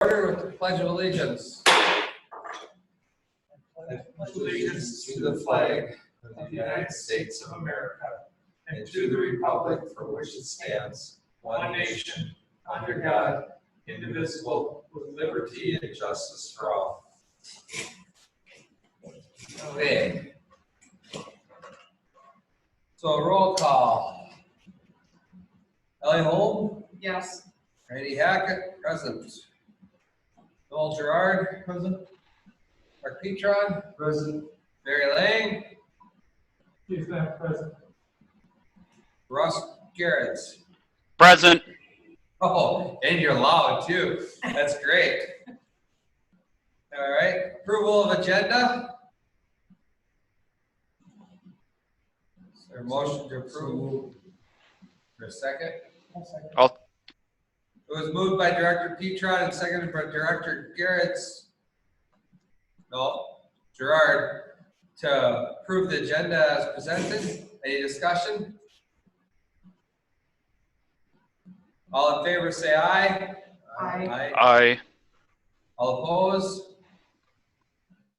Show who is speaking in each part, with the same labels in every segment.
Speaker 1: Order with the Pledge of Allegiance.
Speaker 2: Allegiance to the flag of the United States of America and to the republic for which it stands, one nation, under God, indivisible, with liberty and justice for all.
Speaker 1: Okay. So a roll call. Ellie Holm,
Speaker 3: Yes.
Speaker 1: Randy Hackett, present. Noel Gerard, present. Mark Petron,
Speaker 2: Present.
Speaker 1: Mary Lang,
Speaker 2: He's not present.
Speaker 1: Ross Garrett.
Speaker 4: Present.
Speaker 1: Oh, and you're loud too. That's great. All right, approval of agenda. Is there a motion to approve? For a second?
Speaker 4: I'll-
Speaker 1: It was moved by Director Petron and seconded by Director Gerard to approve the agenda as presented. Any discussion? All in favor say aye.
Speaker 3: Aye.
Speaker 4: Aye.
Speaker 1: All opposed?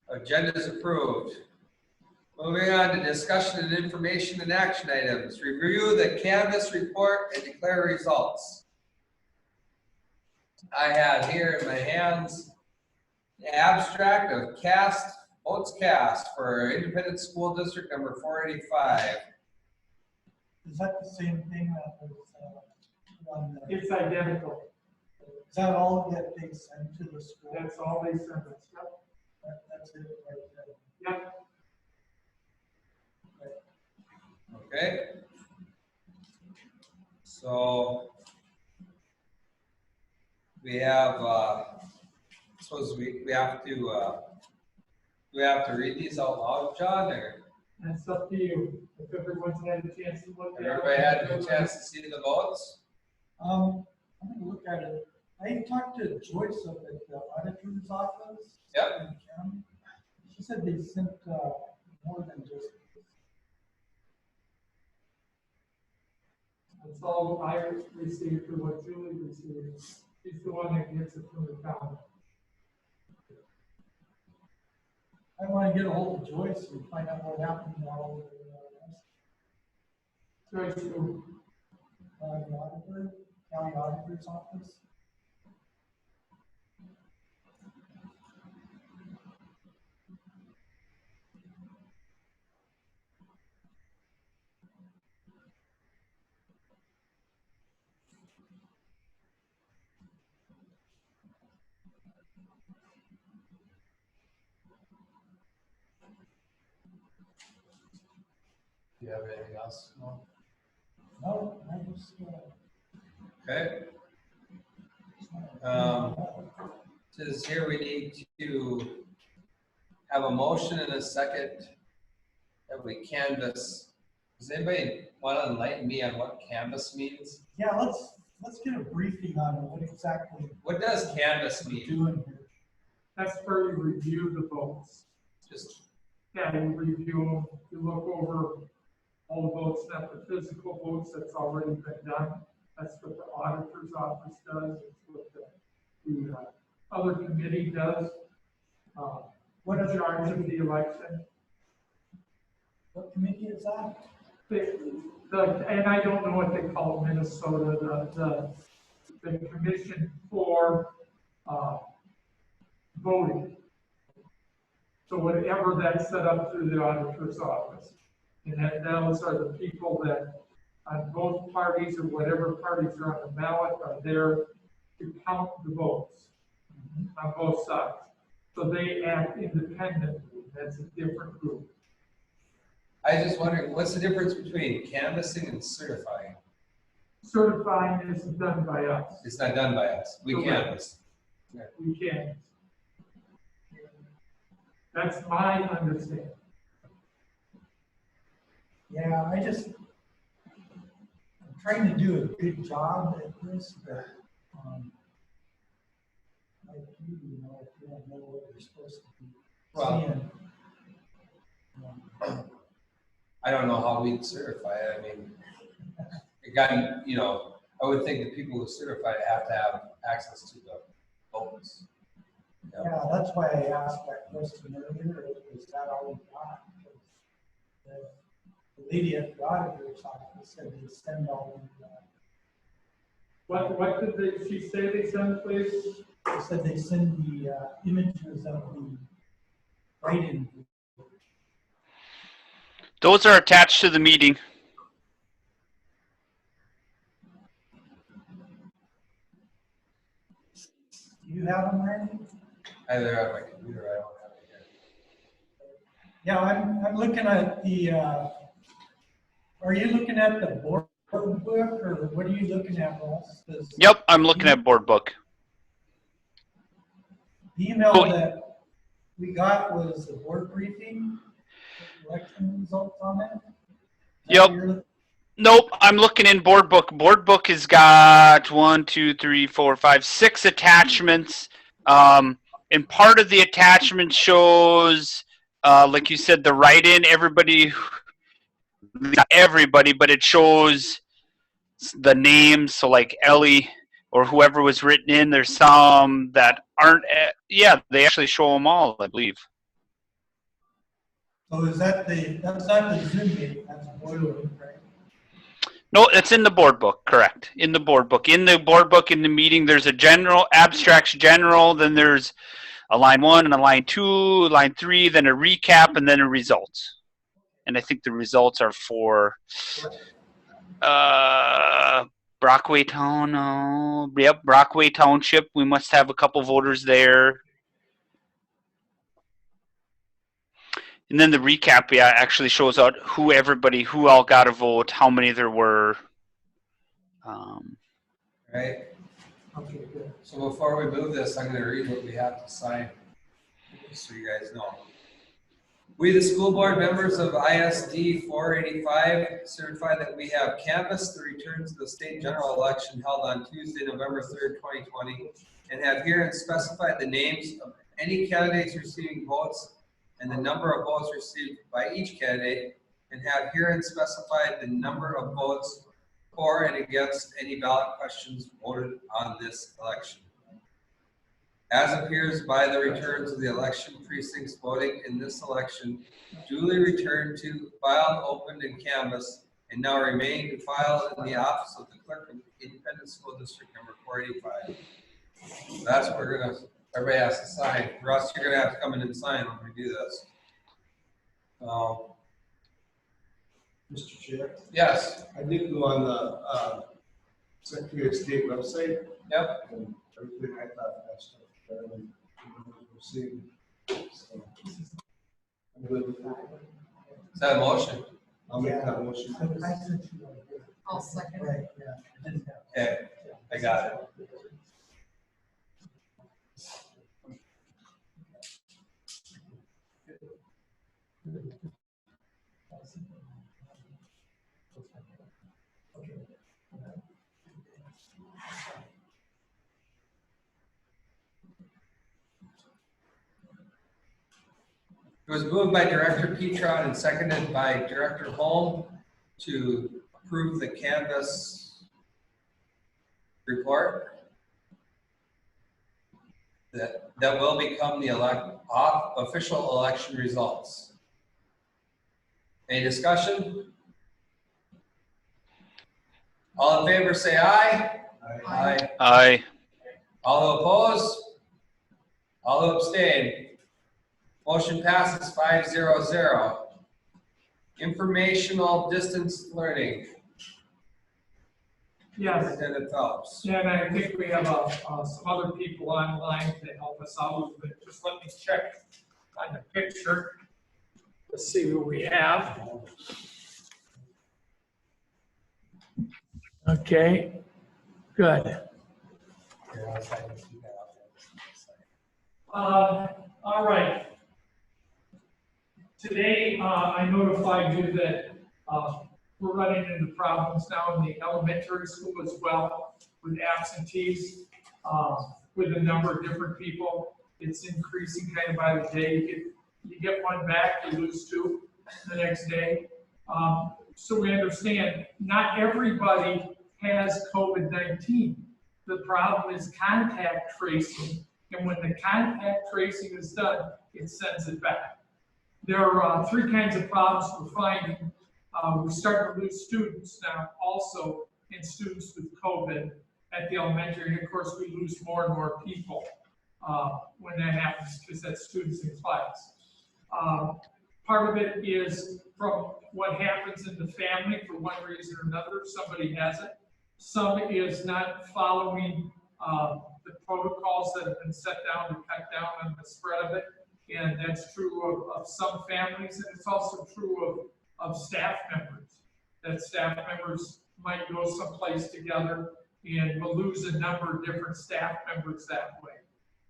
Speaker 1: Agenda is approved. Moving on to discussion and information and action items. Review the canvas report and declare results. I have here in my hands the abstract of votes cast for Independent School District number 485.
Speaker 5: Is that the same thing that was on the,
Speaker 2: It's identical.
Speaker 5: is that all that they send to the school?
Speaker 2: That's all they sent us.
Speaker 5: That's it right there.
Speaker 2: Yep.
Speaker 1: Okay. So we have, suppose we have to, do we have to read these out loud, John, or
Speaker 2: That's up to you. If everyone's had a chance to look at it.
Speaker 1: everybody had a chance to see the votes?
Speaker 5: I'm gonna look at it. I talked to Joyce up at the auditor's office.
Speaker 1: Yep.
Speaker 5: in the county. She said they sent, more than just.
Speaker 2: That's all I received for what Julie received. She's the one that gets it from the town.
Speaker 5: I wanna get a hold of Joyce and find out what happened to all
Speaker 2: Joyce, who,
Speaker 5: the auditor, county auditor's office.
Speaker 1: Do you have anything else? No?
Speaker 5: No, I just,
Speaker 1: Okay. Says here we need to have a motion and a second that we canvass. Does anybody want to enlighten me on what canvass means?
Speaker 5: yeah, let's get a briefing on what exactly
Speaker 1: What does canvass
Speaker 5: we're
Speaker 1: mean?
Speaker 5: doing here.
Speaker 2: that's where you review the votes.
Speaker 1: Just,
Speaker 2: Yeah, you review them, you look over all the votes, not the physical votes that's already been done. That's what the auditor's office does, it's what the other committee does. What is charge of the election?
Speaker 5: What committee is that?
Speaker 2: And I don't know what they call Minnesota, the commission for, voting. So whatever that's set up through the auditor's office. And that those are the people that on both parties or whatever parties are on the ballot are there to count the votes on both sides. So they act independently. That's a different group.
Speaker 1: I just wondering, what's the difference between canvassing and certifying?
Speaker 2: Certifying isn't done by us.
Speaker 1: It's not done by us. We
Speaker 2: Correct.
Speaker 1: canvass.
Speaker 2: We can't. That's my understanding.
Speaker 5: Yeah, I'm trying to do a good job at this, but, like you know, if you don't know what you're supposed to be
Speaker 1: Well-
Speaker 5: seeing.
Speaker 1: I don't know how we'd certify it. I mean, it got, I would think the people who certify it have to have access to the votes. Yep.
Speaker 5: Yeah, that's why I asked that question earlier, is that all we got? The lady at the auditor's office said they send all the,
Speaker 2: What did she say they sent, please?
Speaker 5: they said they send the images of the write-in.
Speaker 4: Those are attached to the meeting.
Speaker 5: Do you have them, Randy?
Speaker 1: Either on my computer, I don't have it here.
Speaker 5: Yeah, I'm looking at the, are you looking at the board book, or what are you looking at, Ross? 'Cause
Speaker 4: Yep, I'm looking at board book.
Speaker 5: the email
Speaker 4: Oh.
Speaker 5: that we got was the board briefing, election results on it. Is that
Speaker 4: Yep.
Speaker 5: what you're-
Speaker 4: Nope, I'm looking in board book. Board book has got 1, 2, 3, 4, 5, 6 attachments. And part of the attachment shows, like you said, the write-in. Not everybody, but it shows the names. So like Ellie or whoever was written in. There's some that aren't. Yeah, they actually show them all, I believe.
Speaker 5: So is that that's not the Zoom meeting, that's boiler, right?
Speaker 4: No, it's in the board book, correct. In the board book. In the board book, in the meeting, there's a general, abstracts general, then there's a line 1 and a line 2, line 3, then a recap, and then a results. And I think the results are for Brockway Town. Yep, Brockway Township. We must have a couple voters there. And then the recap, yeah, actually shows out who all got a vote, how many there were.
Speaker 1: Right?
Speaker 5: Okay, good.
Speaker 1: So before we move this, I'm gonna read what we have to sign, just so you guys know. We, the school board members of ISD 485, certify that we have canvassed the returns of the state general election held on Tuesday, November 3rd, 2020, and have herein specified the names of any candidates receiving votes and the number of votes received by each candidate, and have herein specified the number of votes for and against any ballot questions voted on this election. As appears by the returns of the election precincts voting in this election, duly returned to, filed, opened, and canvassed, and now remain filed in the office of the clerk of Independent School District number 485. That's what we're gonna, everybody has to sign. Russ, you're gonna have to come in and sign when we do this.
Speaker 3: Mr. Chair,
Speaker 1: Yes,
Speaker 3: I did go on the Secretary of State website,
Speaker 1: yep,
Speaker 3: and everything I thought that stuff fairly received. So I'm good with that.
Speaker 1: is that a motion?
Speaker 3: I'll make that motion.
Speaker 5: I sent you one here.
Speaker 6: I'll second.
Speaker 5: Right, yeah. I didn't have-
Speaker 1: Okay, I got it. It was moved by Director Petron and seconded by Director Holm to approve the canvas report that will become the official election results. Any discussion? All in favor say aye.
Speaker 6: Aye.
Speaker 4: Aye.
Speaker 1: All opposed? All abstain? Motion passes 5-0-0. Informational distance learning.
Speaker 2: Yes,
Speaker 1: Superintendent Phelps.
Speaker 2: yeah, and I think we have some other people online to help us out, but just let me check on the picture. Let's see who we have. Okay, good. All right. Today, I notified you that we're running into problems now in the elementary school as well with absentees, with a number of different people. It's increasing kind of by the day. You get one back, you lose two the next day. So we understand not everybody has COVID-19. The problem is contact tracing And when the contact tracing is done, it sends it back. There are three kinds of problems we're finding. We're starting to lose students now also, and students with COVID at the elementary. And of course, we lose more and more people when that happens, because that's students in class. Part of it is from what happens in the family for one reason or another. Somebody has it. Some is not following the protocols that have been set down to cut down on the spread of it. And that's true of some families, and it's also true of staff members. That staff members might go someplace together, and we'll lose a number of different staff members that way,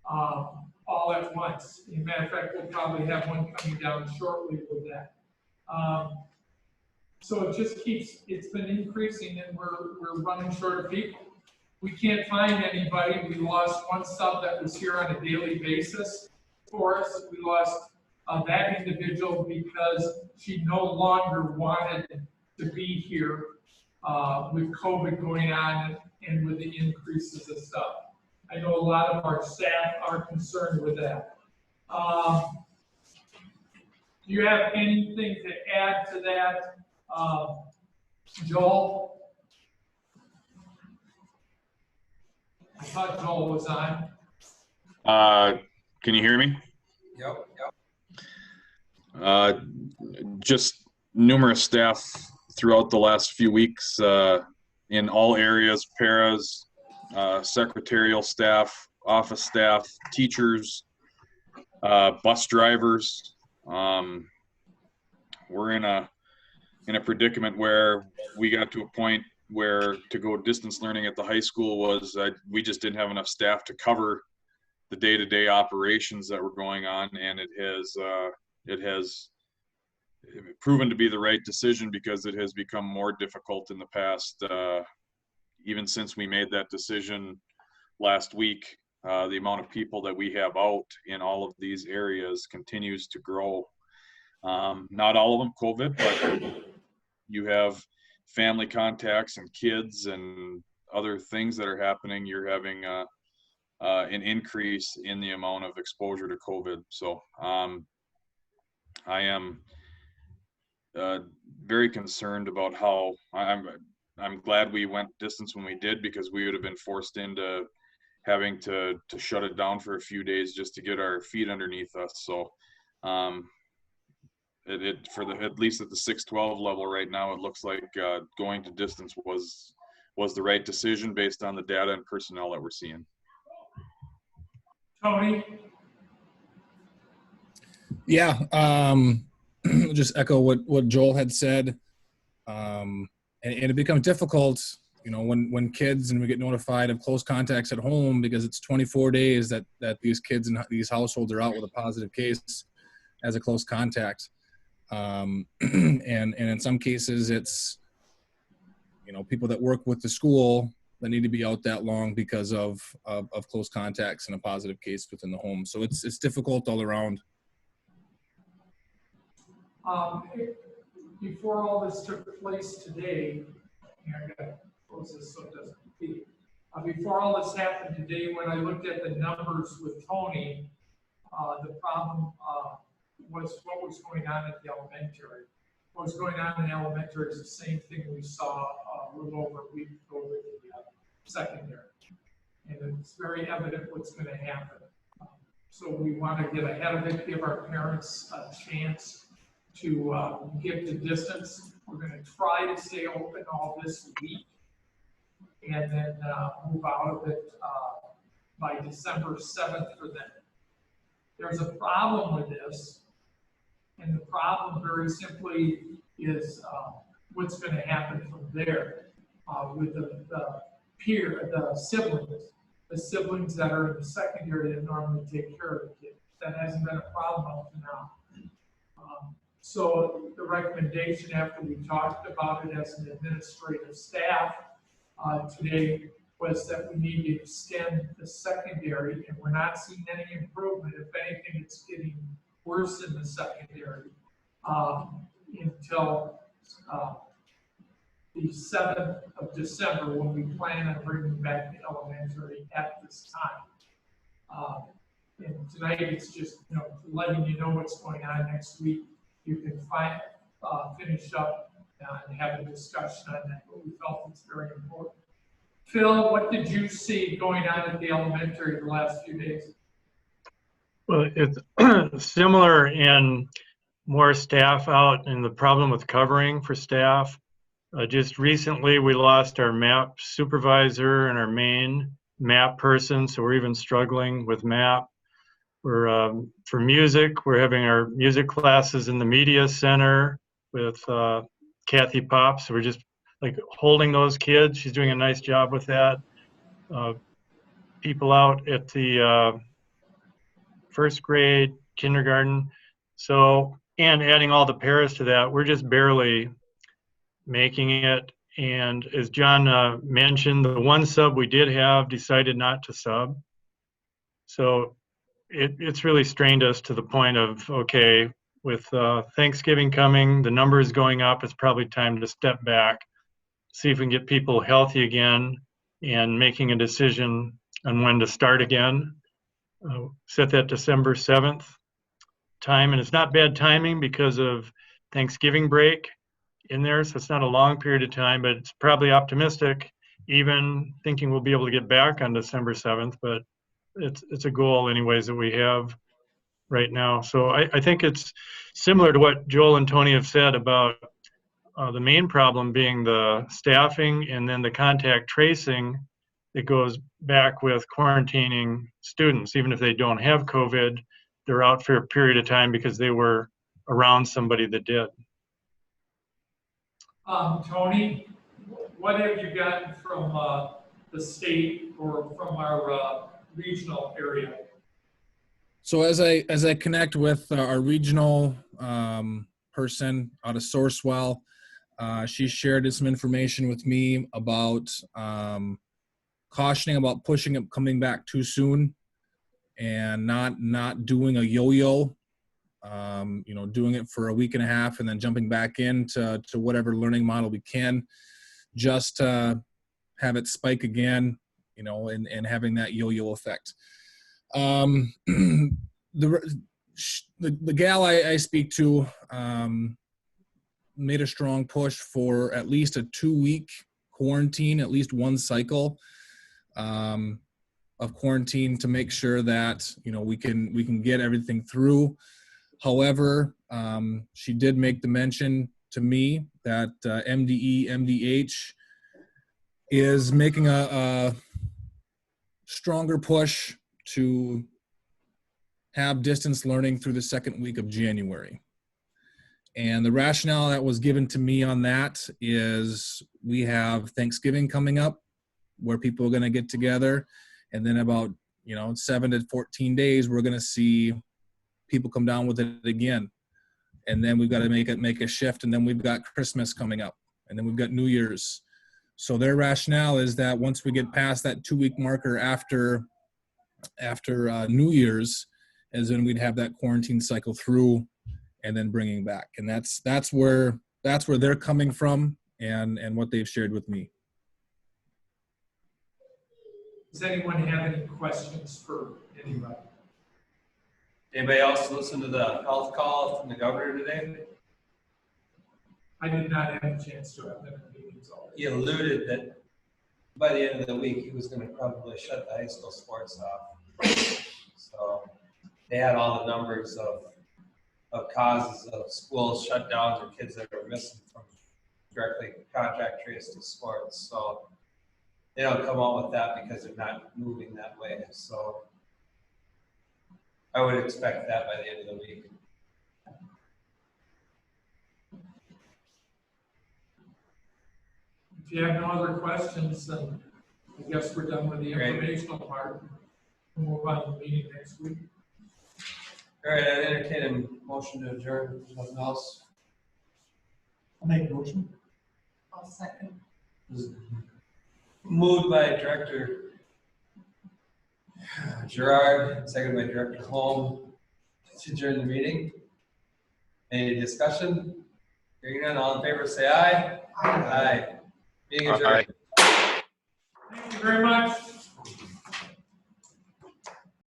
Speaker 2: all at once. As a matter of fact, we'll probably have one coming down shortly with that. So it just it's been increasing, and we're running short of people. We can't find anybody. We lost one sub that was here on a daily basis for us. We lost that individual because she no longer wanted to be here with COVID going on and with the increases of stuff. I know a lot of our staff are concerned with that. Do you have anything to add to that, Joel? I thought Joel was on.
Speaker 6: Can you hear me?
Speaker 1: Yep.
Speaker 6: Just numerous staff throughout the last few weeks in all areas, paras, secretarial staff, office staff, teachers, bus drivers. We're in a predicament where we got to a point where to go distance learning at the high school was we just didn't have enough staff to cover the day-to-day operations that were going on, and it has proven to be the right decision because it has become more difficult in the past. Even since we made that decision last week, the amount of people that we have out in all of these areas continues to grow. Not all of them COVID, but you have family contacts and kids and other things that are happening. You're having an increase in the amount of exposure to COVID. So I am very concerned about how I'm glad we went distance when we did, because we would have been forced into having to shut it down for a few days just to get our feet underneath us. So at least at the 6-12 level right now, it looks like going to distance was the right decision based on the data and personnel that we're seeing.
Speaker 2: Tony?
Speaker 7: Yeah, just echo what Joel had said. And it becomes difficult, when kids, and we get notified of close contacts at home, because it's 24 days that these kids and these households are out with a positive case as a close contact. And in some cases it's, people that work with the school that need to be out that long because of close contacts and a positive case within the home. So it's difficult all around.
Speaker 2: Before all this took place today, I gotta close this so it doesn't repeat. Before all this happened today, when I looked at the numbers with Tony, the problem was what was going on at the elementary. What was going on in elementary is the same thing we saw a little over a week ago with the secondary. And it's very evident what's going to happen. So we want to get ahead of it, give our parents a chance to get the distance. We're going to try to stay open all this week and then move out of it by December 7th for them. There's a problem with this, and the problem very simply is what's going to happen from there with the siblings that are in the secondary that normally take care of the kids. That hasn't been a problem up to now. So the recommendation after we talked about it as an administrative staff today was that we need to extend the secondary, and we're not seeing any improvement. If anything, it's getting worse in the secondary until the 7th of December, when we plan on bringing back the elementary at this And tonight it's just, letting you know what's going on next week. You can finish up and have a discussion on that, but we felt it's very important. Phil, what did you see going on at the elementary the last few days?
Speaker 8: Well, it's similar in more staff out and the problem with covering for staff. Just recently, we lost our MAP supervisor and our main MAP person, so we're even struggling with MAP. We're for music, we're having our music classes in the media center with Kathy Pops. So we're just like holding those kids. She's doing a nice job with that. People out at the first grade, kindergarten. So, and adding all the paras to that, we're just barely making it. And as John mentioned, the one sub we did have decided not to sub. So it's really strained us to the point of, okay, with Thanksgiving coming, the numbers going up, it's probably time to step back, see if we can get people healthy again and making a decision on when to start again. Set that December 7th time, and it's not bad timing because of Thanksgiving break in there, so it's not a long period of time, but it's probably optimistic, even thinking we'll be able to get back on December 7th, but it's a goal anyways that we have right now. So I think it's similar to what Joel and Tony have said about the main problem being the staffing and then the contact tracing that goes back with quarantining students. Even if they don't have COVID, they're out for a period of time because they were around somebody that did.
Speaker 2: Tony, what have you gotten from the state or from our regional area?
Speaker 7: So as I connect with our regional person out of Sourcewell, she shared some information with me about cautioning about pushing it coming back too soon and not doing a yo-yo, doing it for a week and a half and then jumping back into whatever learning model we can, just have it spike again, and having that yo-yo effect. The gal I speak to made a strong push for at least a 2-week quarantine, at least one cycle of quarantine to make sure that we can get everything through. However, she did make the mention to me that MDE, MDH is making a stronger push to have distance learning through the second week of January. And the rationale that was given to me on that is we have Thanksgiving coming up where people are going to get together. And then about, 7 to 14 days, we're going to see people come down with it again. And then we've got to make a shift. And then we've got Christmas coming up. And then we've got New Year's. So their rationale is that once we get past that 2-week marker after New Year's, is when we'd have that quarantine cycle through and then bringing back. And that's where they're coming from and what they've shared with me.
Speaker 2: Does anyone have any questions for anybody?
Speaker 1: Anybody else listen to the health call from the governor today?
Speaker 2: I did not have a chance to. I've been in meetings all day.
Speaker 1: He alluded that by the end of the week, he was going to probably shut the high school sports off. So they had all the numbers of causes of schools shutdowns or kids that are missing from directly contact traced to sports. So they don't come out with that because they're not moving that way. So I would expect that by the end of the week.
Speaker 2: If you have no other questions, then I guess we're done with the
Speaker 1: Great.
Speaker 2: informational part. We'll move on to the meeting next week.
Speaker 1: All right, I entertain a motion to adjourn. Nothing else?
Speaker 5: I'll make a motion.
Speaker 9: I'll second.
Speaker 1: Moved by Director Gerard, seconded by Director Holm to adjourn the meeting. Any discussion? Hearing none, all in favor say aye. Aye. Meeting adjourned.
Speaker 4: Aye.
Speaker 2: Thank you very much.